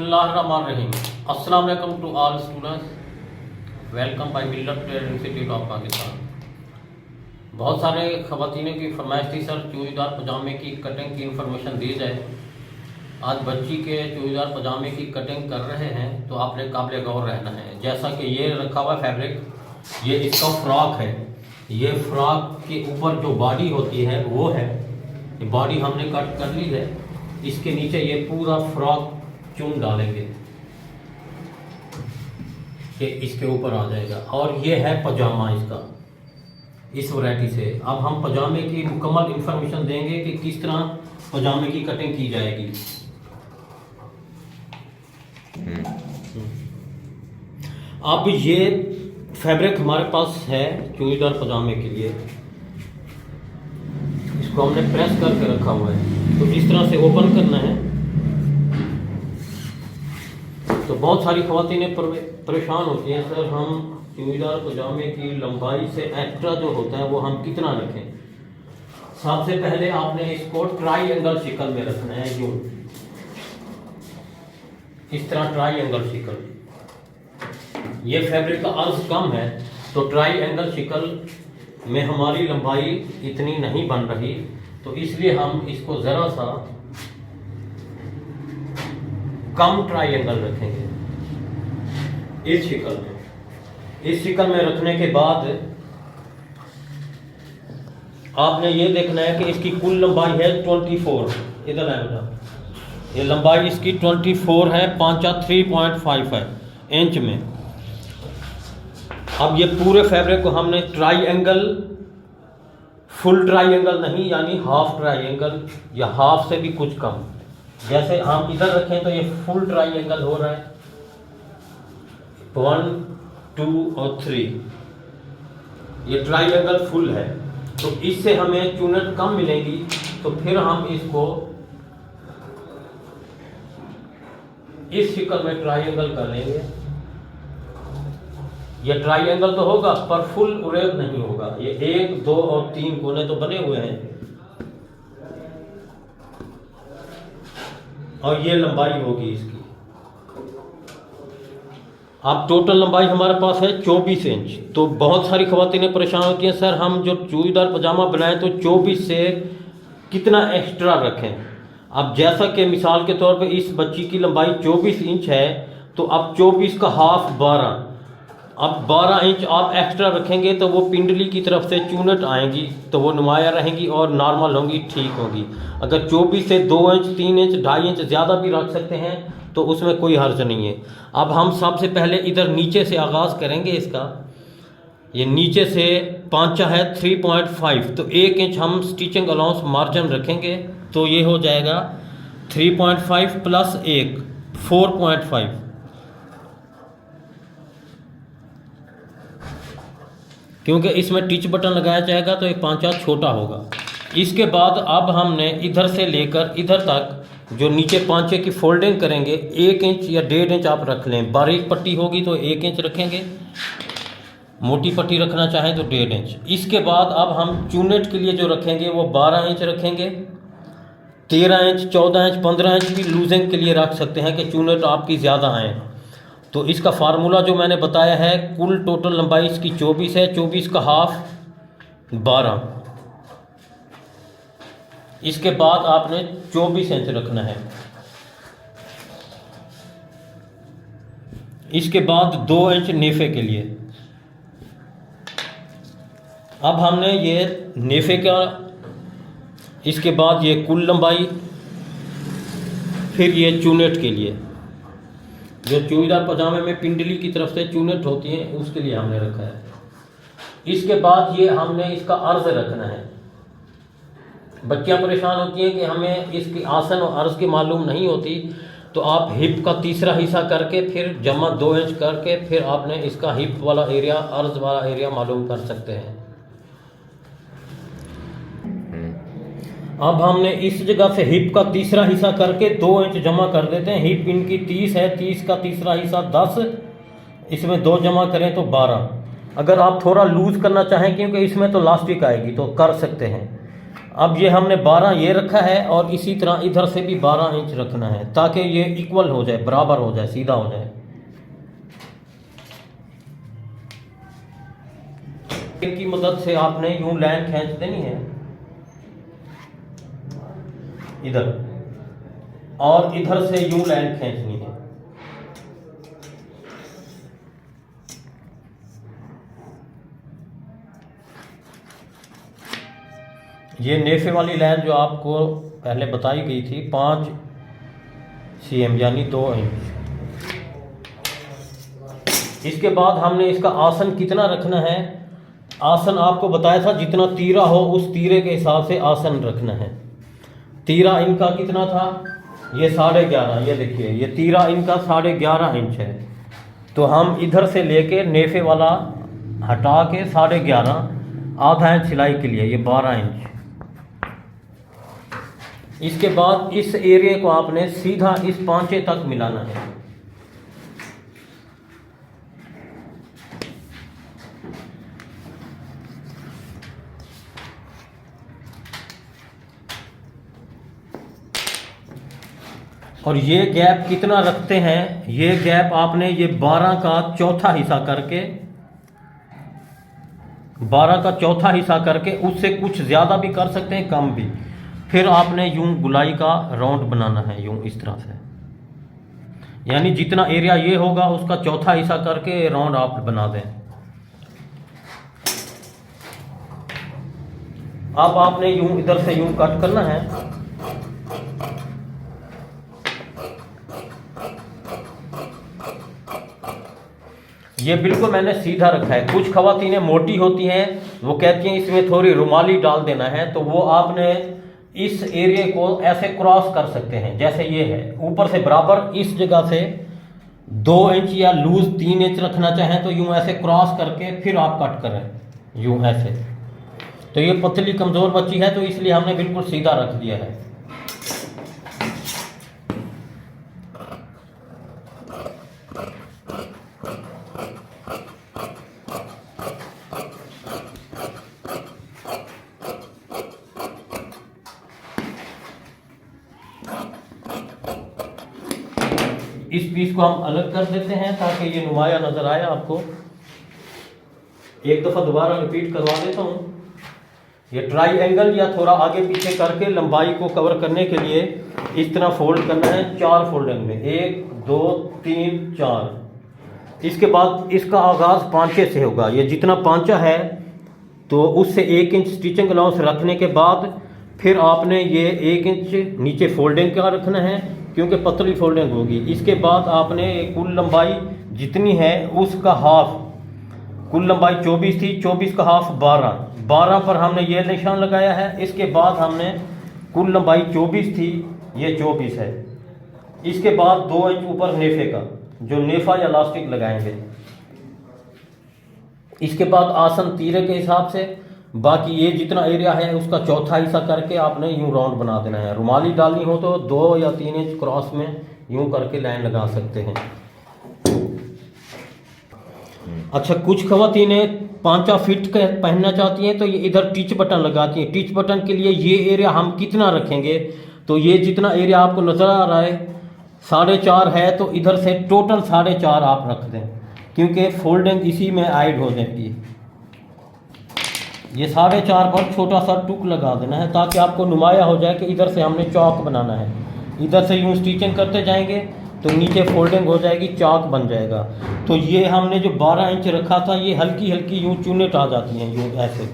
Bismillahirrahmanirrahim. Assalamu alaikum to all students. Welcome by Millat Trade Institute of Pakistan. बहुत सारे ख़वातीन की फरमाइश थी सर चूड़ीदार पजामे की कटिंग की इंफॉर्मेशन दी जाए। आज बच्ची के चूड़ीदार पजामे की कटिंग कर रहे हैं तो आपने काबिल गौर रहना है। जैसा कि ये रखा हुआ फैब्रिक, ये इसका फ्रॉक है। ये फ्रॉक के ऊपर जो बॉडी होती है वो है, ये बॉडी हमने कट कर ली है। इसके नीचे ये पूरा फ्रॉक चुन डालेंगे कि इसके ऊपर आ जाएगा। और ये है पजामा इसका, इस वैरायटी से। अब हम पजामे की मुकम्मल इंफॉर्मेशन देंगे कि किस तरह पजामे की कटिंग की जाएगी। अब ये फैब्रिक हमारे पास है चूड़ीदार पजामे के लिए। इसको हमने प्रेस करके रखा हुआ है, तो इस तरह से ओपन करना है। तो बहुत सारी ख़वातीनें परेशान होती हैं, सर हम चूड़ीदार पजामे की लंबाई से एक्स्ट्रा जो होता है वो हम कितना रखें। सबसे पहले आपने इसको ट्राईएंगल शिकल में रखना है, यूं इस तरह ट्राईएंगल शिकल। ये फैब्रिक का अर्ज कम है तो ट्राईएंगल शिकल में हमारी लंबाई इतनी नहीं बन रही, तो इसलिए हम इसको ज़रा सा कम ट्राईएंगल रखेंगे इस शिकल में। इस शिकल में रखने के बाद आपने ये देखना है कि इसकी कुल लंबाई है 24। इधर है बेटा, ये लंबाई इसकी 24 है, 3.5 है इंच में। अब ये पूरे फैब्रिक को हमने ट्राईएंगल, फुल ट्राईएंगल नहीं, यानी हाफ ट्राईएंगल या हाफ से भी कुछ कम। जैसे हम इधर रखें तो ये फुल ट्राईएंगल हो रहा है, 1, 2 और 3। ये ट्राईएंगल फुल है, तो इससे हमें चुनट कम मिलेगी। तो फिर हम इसको इस शिकल में ट्राईएंगल कर लेंगे। ये ट्राईएंगल तो होगा पर फुल उरेब नहीं होगा। ये 1, 2 और 3 कोने तो बने हुए हैं, और ये लंबाई होगी इसकी। अब टोटल लंबाई हमारे पास है 24 इंच। तो बहुत सारी ख़वातीनें परेशान होती हैं, सर हम जो चूड़ीदार पजामा बनाएं तो 24 से कितना एक्स्ट्रा रखें। अब जैसा कि मिसाल के तौर पे इस बच्ची की लंबाई 24 इंच है, तो अब 24 का हाफ 12। अब 12 इंच आप एक्स्ट्रा रखेंगे तो वो पिंडली की तरफ से चूनट आएंगी, तो वो नुमाया रहेंगी और नॉर्मल होंगी, ठीक होगी। अगर 24 से 2 इंच, 3 इंच, 2.5 इंच ज़्यादा भी रख सकते हैं तो उसमें कोई हर्ज नहीं है। अब हम सबसे पहले इधर नीचे से आगाज़ करेंगे इसका। ये नीचे से पांचा है 3.5, तो 1 इंच हम स्टिचिंग अलाउंस मार्जिन रखेंगे, तो ये हो जाएगा 3.5 प्लस 1, 4.5। क्योंकि इसमें टिच बटन लगाया जाएगा तो ये पांचा छोटा होगा। इसके बाद अब हमने इधर से लेकर इधर तक जो नीचे पांचे की फोल्डिंग करेंगे, 1 इंच या 1.5 इंच आप रख लें। बारीक पट्टी होगी तो 1 इंच रखेंगे, मोटी पट्टी रखना चाहें तो 1.5 इंच। इसके बाद अब हम चूनेट के लिए जो रखेंगे वो 12 इंच रखेंगे। 13 इंच, 14 इंच, 15 इंच भी लूजिंग के लिए रख सकते हैं कि चूनेट आपकी ज़्यादा आए। तो इसका फार्मूला जो मैंने बताया है, कुल टोटल लंबाई इसकी 24 है, 24 का हाफ 12। इसके बाद आपने 24 इंच रखना है। इसके बाद 2 इंच नेफे के लिए। अब हमने ये नेफे का, इसके बाद ये कुल लंबाई, फिर ये चूनेट के लिए, जो चूड़ीदार पजामे में पिंडली की तरफ से चूनेट होती है उसके लिए हमने रखा है। इसके बाद ये हमने इसका अर्ज रखना है। बच्चियां परेशान होती हैं कि हमें इसकी आसन और अर्ज की मालूम नहीं होती, तो आप हिप का तीसरा हिस्सा करके फिर जमा 2 इंच करके फिर आपने इसका हिप वाला एरिया, अर्ज वाला एरिया मालूम कर सकते हैं। अब हमने इस जगह से हिप का तीसरा हिस्सा करके 2 इंच जमा कर देते हैं। हिप इनकी 30 है, 30 का तीसरा हिस्सा 10, इसमें 2 जमा करें तो 12। अगर आप थोड़ा लूज करना चाहें, क्योंकि इसमें तो लास्टिक आएगी, तो कर सकते हैं। अब ये हमने 12 ये रखा है और इसी तरह इधर से भी 12 इंच रखना है ताकि ये इक्वल हो जाए, बराबर हो जाए, सीधा हो जाए। की मदद से आपने यूं लाइन खींच देनी है इधर, और इधर से यूं लाइन खींचनी है। ये नेफे वाली लाइन जो आपको पहले बताई गई थी 5 cm यानी 2 इंच। इसके बाद हमने इसका आसन कितना रखना है, आसन आपको बताया था जितना तीरा हो उस तीरे के हिसाब से आसन रखना है। तीरा इनका कितना था, ये 11.5, ये देखिए ये तीरा इनका 11.5 इंच है। तो हम इधर से लेके नेफे वाला हटा के 11.5 आधा इंच सिलाई के लिए, ये 12 इंच। इसके बाद इस एरिया को आपने सीधा इस पांचे तक मिलाना है। और ये गैप कितना रखते हैं, ये गैप आपने ये 12 का चौथा हिस्सा करके, 12 का चौथा हिस्सा करके, उससे कुछ ज़्यादा भी कर सकते हैं, कम भी। फिर आपने यूं गुलाई का राउंड बनाना है, यूं इस तरह से, यानी जितना एरिया ये होगा उसका चौथा हिस्सा करके राउंड आप बना दें। अब आपने यूं इधर से यूं कट करना है। ये बिल्कुल मैंने सीधा रखा है। कुछ ख़वातीनें मोटी होती हैं, वो कहती हैं इसमें थोड़ी रुमाली डाल देना है, तो वो आपने इस एरिया को ऐसे क्रॉस कर सकते हैं, जैसे ये है ऊपर से बराबर, इस जगह से 2 इंच या लूज 3 इंच रखना चाहें तो यूं ऐसे क्रॉस करके फिर आप कट करें यूं ऐसे। तो ये पतली कमज़ोर बच्ची है तो इसलिए हमने बिल्कुल सीधा रख दिया है। इस पीस को हम अलग कर देते हैं ताकि ये नुमाया नजर आए आपको। एक दफ़ा दोबारा रिपीट करवा देता हूँ। ये ट्राई या थोड़ा आगे पीछे करके लंबाई को कवर करने के लिए इस तरह फोल्ड करना है, 4 फोल्डिंग में, 1 2 3 4। इसके बाद इसका आगाज़ पांचे से होगा। ये जितना पांचा है तो उससे 1 इंच स्टिचिंग अलाउंस रखने के बाद फिर आपने ये 1 इंच नीचे फोल्डिंग का रखना है क्योंकि पतली फोल्डिंग होगी। इसके बाद आपने कुल लंबाई जितनी है उसका हाफ, कुल लंबाई 24 थी, 24 का हाफ 12 पर हमने ये निशान लगाया है। इसके बाद हमने कुल लंबाई 24 थी, ये 24 है। इसके बाद 2 इंच ऊपर नेफे का, जो नेफा या इलास्टिक लगाएंगे। इसके बाद आसन तीरे के हिसाब से, बाकी ये जितना एरिया है उसका चौथा हिस्सा करके आपने यूं राउंड बना देना है। रुमाली डालनी हो तो 2 या 3 इंच क्रॉस में यूं करके लाइन लगा सकते हैं। अच्छा, कुछ ख़वातीनें पांचा फिट का पहनना चाहती हैं तो ये इधर टिच बटन लगाती हैं। टिच बटन के लिए ये एरिया हम कितना रखेंगे, तो ये जितना एरिया आपको नज़र आ रहा है 4.5 है, तो इधर से टोटल 4.5 आप रख दें क्योंकि फोल्डिंग इसी में ऐड हो जाएगी। ये 4.5 पर छोटा सा टुक लगा देना है ताकि आपको नुमाया हो जाए कि इधर से हमने चौक बनाना है। इधर से यूं स्टिचिंग करते जाएंगे तो नीचे फोल्डिंग हो जाएगी, चौक बन जाएगा। तो ये हमने जो 12 इंच रखा था ये हल्की हल्की यूं चुनेट आ जाती हैं यूं ऐसे।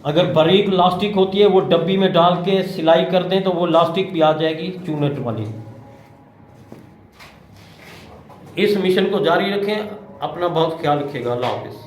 अगर बारीक लास्टिक होती है वो डब्बी में डाल के सिलाई कर दें तो वो लास्टिक भी आ जाएगी चुनेट वाली। इस मिशन को जारी रखें, अपना बहुत ख्याल रखिएगा। अल्लाह हाफिज़।